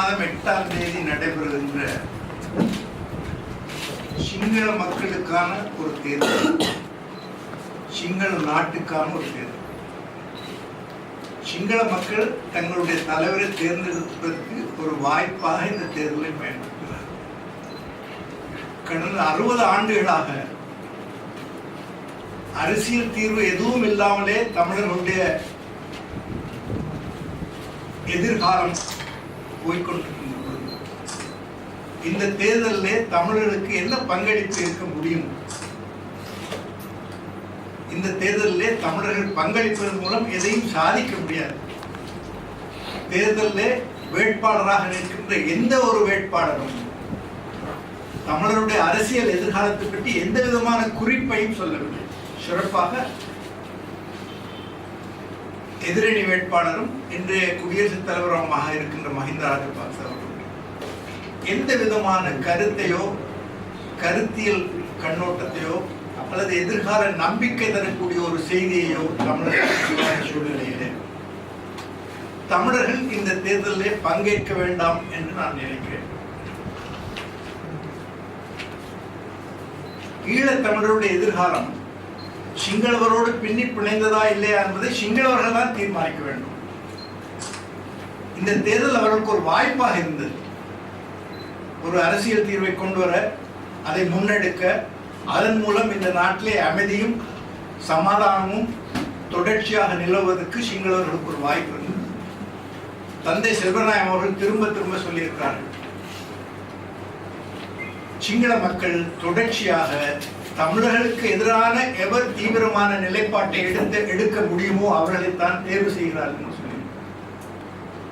8ஆம் தேதி நடைபெறுகின்ற சிங்கள மக்களுக்கான ஒரு தேர்தல், சிங்கள நாட்டுக்கான ஒரு தேர்தல். சிங்கள மக்கள் தங்களுடைய தலைவரை தேர்ந்தெடுப்பதற்கு ஒரு வாய்ப்பாக இந்த தேர்தலை பயன்படுத்துகிறார். கடந்த 60 ஆண்டுகளாக அரசியல் தீர்வு எதுவும் இல்லாமலே தமிழர்களுடைய எதிர்காலம் போய்கொண்டிருக்கின்ற பொழுது இந்த தேர்தலில் தமிழர்களுக்கு என்ன பங்களிப்பு இருக்க முடியும்? இந்த தேர்தலில் தமிழர்கள் பங்களிப்பதன் மூலம் எதையும் சாதிக்க முடியாது. தேர்தலில் வேட்பாளராக நிற்கின்ற எந்த ஒரு வேட்பாளரும் தமிழருடைய அரசியல் எதிர்காலத்தை பற்றி எந்த விதமான குறிப்பையும் சொல்லவில்லை. சிறப்பாக எதிரணி வேட்பாளரும் இன்றைய குடியரசுத் தலைவருமாக இருக்கின்ற மஹிந்த ராஜபக்ச அவர்கள் எந்த விதமான கருத்தையோ கருத்தியல் கண்ணோட்டத்தையோ அல்லது எதிர்கால நம்பிக்கை தரக்கூடிய ஒரு செய்தியையோ தமிழர்கள் சூழ்நிலையிலே தமிழர்கள் இந்த தேர்தலில் பங்கேற்க வேண்டாம் என்று நான் நினைக்கிறேன். ஈழத்தமிழருடைய எதிர்காலம் சிங்களவரோடு பின்னி பிணைந்ததா இல்லையா என்பதை சிங்களவர்கள் தான் தீர்மானிக்க வேண்டும். இந்த தேர்தல் அவர்களுக்கு ஒரு வாய்ப்பாக இருந்தது. ஒரு அரசியல் தீர்வை கொண்டு வர, அதை முன்னெடுக்க, அதன் மூலம் இந்த நாட்டிலே அமைதியும் சமாதானமும் தொடர்ச்சியாக நிலவுவதற்கு சிங்களவர்களுக்கு ஒரு வாய்ப்பு இருந்தது. தந்தை செல்வநாயகம் அவர்கள் திரும்ப திரும்ப சொல்லியிருக்கிறார்கள், சிங்கள மக்கள் தொடர்ச்சியாக தமிழர்களுக்கு எதிரான எவர் தீவிரமான நிலைப்பாட்டை எடுக்க முடியுமோ அவர்களைத்தான் தேர்வு செய்கிறார்கள்.